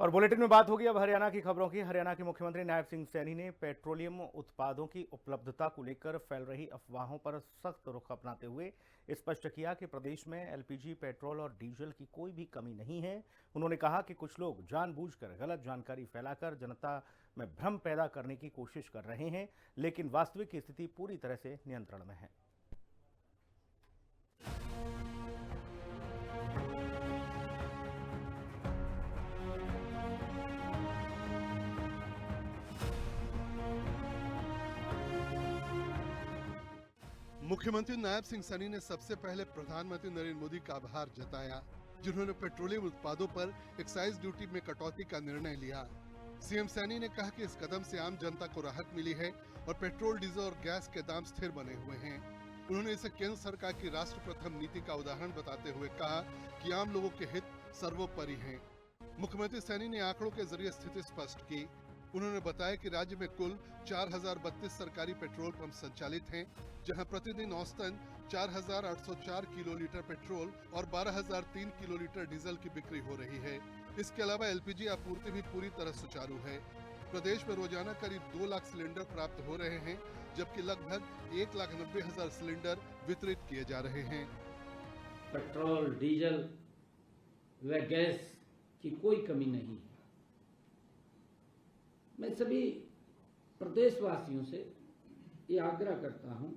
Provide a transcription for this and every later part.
और बुलेटिन में बात होगी अब हरियाणा की खबरों की। हरियाणा के मुख्यमंत्री नायब सिंह सैनी ने पेट्रोलियम उत्पादों की उपलब्धता को लेकर फैल रही अफवाहों पर सख्त रुख अपनाते हुए स्पष्ट किया कि प्रदेश में एलपीजी, पेट्रोल और डीजल की कोई भी कमी नहीं है। उन्होंने कहा कि कुछ लोग जानबूझकर गलत जानकारी फैलाकर जनता में भ्रम पैदा करने की कोशिश कर रहे हैं, लेकिन वास्तविक स्थिति पूरी तरह से नियंत्रण में है। मुख्यमंत्री नायब सिंह सैनी ने सबसे पहले प्रधानमंत्री नरेंद्र मोदी का आभार जताया, जिन्होंने पेट्रोलियम उत्पादों पर एक्साइज ड्यूटी में कटौती का निर्णय लिया। सीएम सैनी ने कहा कि इस कदम से आम जनता को राहत मिली है और पेट्रोल, डीजल और गैस के दाम स्थिर बने हुए हैं। उन्होंने इसे केंद्र सरकार की राष्ट्र प्रथम नीति का उदाहरण बताते हुए कहा कि आम लोगों के हित सर्वोपरि हैं। मुख्यमंत्री सैनी ने आंकड़ों के जरिए स्थिति स्पष्ट की। उन्होंने बताया कि राज्य में कुल 4032 सरकारी पेट्रोल पंप संचालित हैं, जहां प्रतिदिन औसतन 4804 किलोलीटर पेट्रोल और 12003 किलोलीटर डीजल की बिक्री हो रही है। इसके अलावा एलपीजी आपूर्ति भी पूरी तरह सुचारू है। प्रदेश में रोजाना करीब 2 लाख सिलेंडर प्राप्त हो रहे हैं, जबकि लगभग 1,90,000 सिलेंडर वितरित किए जा रहे हैं। पेट्रोल, डीजल व गैस की कोई कमी नहीं है। मैं सभी प्रदेशवासियों से ये आग्रह करता हूं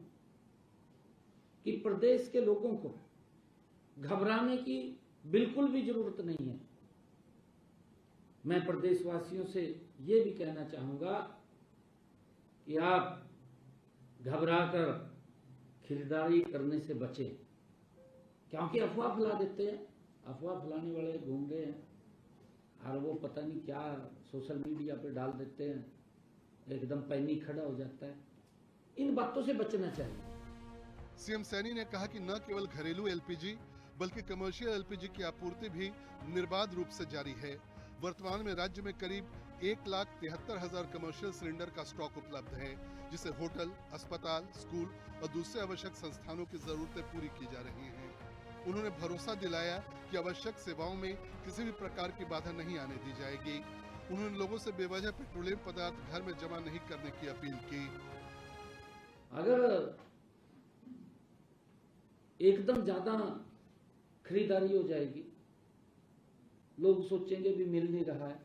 कि प्रदेश के लोगों को घबराने की बिल्कुल भी जरूरत नहीं है। मैं प्रदेशवासियों से ये भी कहना चाहूंगा कि आप घबराकर खरीदारी करने से बचें, क्योंकि अफवाह फैला देते हैं। अफवाह फैलाने वाले घूम रहे हैं और वो पता नहीं क्या सोशल मीडिया पे डाल देते हैं, एकदम पैनिक खड़ा हो जाता है। इन बातों से बचना चाहिए। सीएम सैनी ने कहा कि न केवल घरेलू एलपीजी बल्कि कमर्शियल एलपीजी की आपूर्ति भी निर्बाध रूप से जारी है। वर्तमान में राज्य में करीब 1,73,000 कमर्शियल सिलेंडर का स्टॉक उपलब्ध है, जिसे होटल, अस्पताल, स्कूल और दूसरे आवश्यक संस्थानों की जरूरतें पूरी की जा रही हैं। उन्होंने भरोसा दिलाया कि आवश्यक सेवाओं में किसी भी प्रकार की बाधा नहीं आने दी जाएगी। उन्होंने लोगों से बेवजह पेट्रोलियम पदार्थ घर में जमा नहीं करने की अपील की। अगर एकदम ज्यादा खरीदारी हो जाएगी, लोग सोचेंगे भी मिल नहीं रहा है,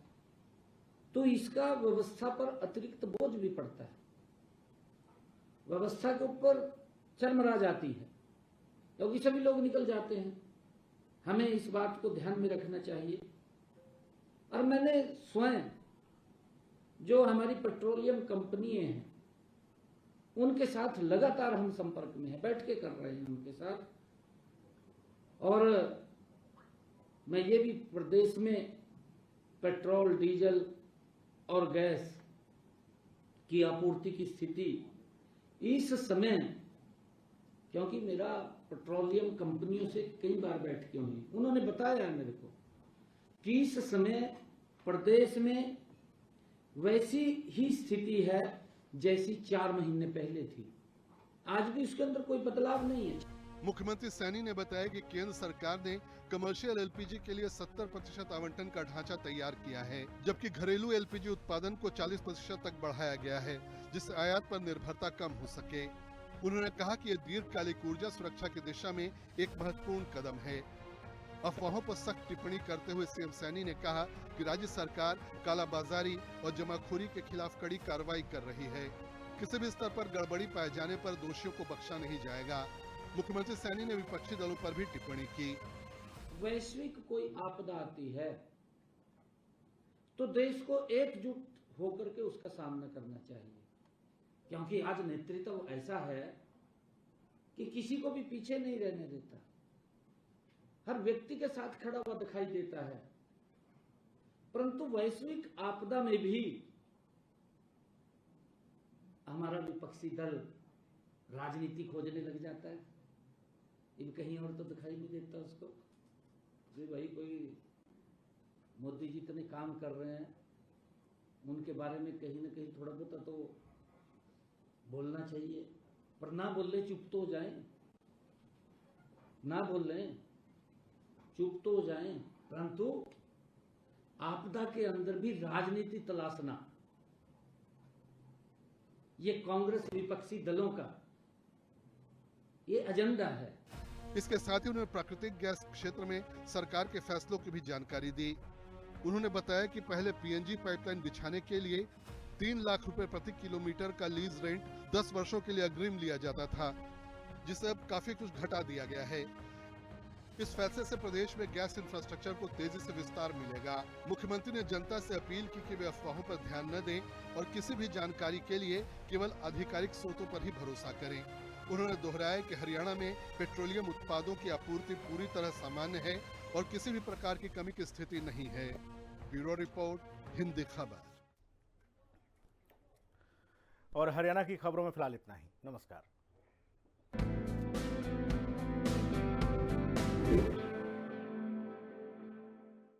तो इसका व्यवस्था पर अतिरिक्त बोझ भी पड़ता है। व्यवस्था के ऊपर चरमरा जाती है, क्योंकि सभी लोग निकल जाते हैं। हमें इस बात को ध्यान में रखना चाहिए। और मैंने स्वयं जो हमारी पेट्रोलियम कंपनियां हैं उनके साथ लगातार हम संपर्क में हैं, बैठ के कर रहे हैं उनके साथ। और मैं ये भी प्रदेश में पेट्रोल, डीजल और गैस की आपूर्ति की स्थिति इस समय, क्योंकि मेरा पेट्रोलियम कंपनियों से कई बार बैठकें हुई, उन्होंने बताया है मेरे को कि इस समय प्रदेश में वैसी ही स्थिति है जैसी 4 महीने पहले थी। आज भी इसके अंदर कोई बदलाव नहीं है। मुख्यमंत्री सैनी ने बताया कि केंद्र सरकार ने कमर्शियल एलपीजी के लिए 70% आवंटन का ढांचा तैयार किया है, जबकि घरेलू एलपीजी उत्पादन को 40% तक बढ़ाया गया है, जिससे आयात पर निर्भरता कम हो सके। उन्होंने कहा कि यह दीर्घकालिक ऊर्जा सुरक्षा की दिशा में एक महत्वपूर्ण कदम है। अफवाहों पर सख्त टिप्पणी करते हुए सीएम सैनी ने कहा कि राज्य सरकार कालाबाजारी और जमाखोरी के खिलाफ कड़ी कार्रवाई कर रही है। किसी भी स्तर पर गड़बड़ी पाए जाने पर दोषियों को बख्शा नहीं जाएगा। मुख्यमंत्री सैनी ने विपक्षी दलों पर भी टिप्पणी की। वैश्विक कोई आपदा आती है तो देश को एकजुट होकर के उसका सामना करना चाहिए, क्योंकि आज नेतृत्व ऐसा है कि किसी को भी पीछे नहीं रहने देता, हर व्यक्ति के साथ खड़ा हुआ दिखाई देता है। परंतु वैश्विक आपदा में भी हमारा विपक्षी दल राजनीति खोजने लग जाता है। इन कहीं और तो दिखाई नहीं देता उसको जी, भाई कोई मोदी जी इतने काम कर रहे हैं, उनके बारे में कहीं ना कहीं थोड़ा बहुत तो बोलना चाहिए। पर ना बोल चुप तो हो जाए, ना बोल चुप तो हो जाए। परंतु आपदा के अंदर भी राजनीति तलाशना, ये कांग्रेस विपक्षी दलों का ये एजेंडा है। इसके साथ ही उन्होंने प्राकृतिक गैस क्षेत्र में सरकार के फैसलों की भी जानकारी दी। उन्होंने बताया कि पहले पीएनजी पाइपलाइन बिछाने के लिए 3 लाख रुपए प्रति किलोमीटर का लीज रेंट 10 वर्षों के लिए अग्रिम लिया जाता था, जिसे अब काफी कुछ घटा दिया गया है। इस फैसले से प्रदेश में गैस इंफ्रास्ट्रक्चर को तेजी से विस्तार मिलेगा। मुख्यमंत्री ने जनता से अपील की कि वे अफवाहों पर ध्यान न दें और किसी भी जानकारी के लिए केवल आधिकारिक स्रोतों पर ही भरोसा करें। उन्होंने दोहराया कि हरियाणा में पेट्रोलियम उत्पादों की आपूर्ति पूरी तरह सामान्य है और किसी भी प्रकार की कमी की स्थिति नहीं है। ब्यूरो रिपोर्ट, हिंदी खबर। और हरियाणा की खबरों में फिलहाल इतना ही। नमस्कार।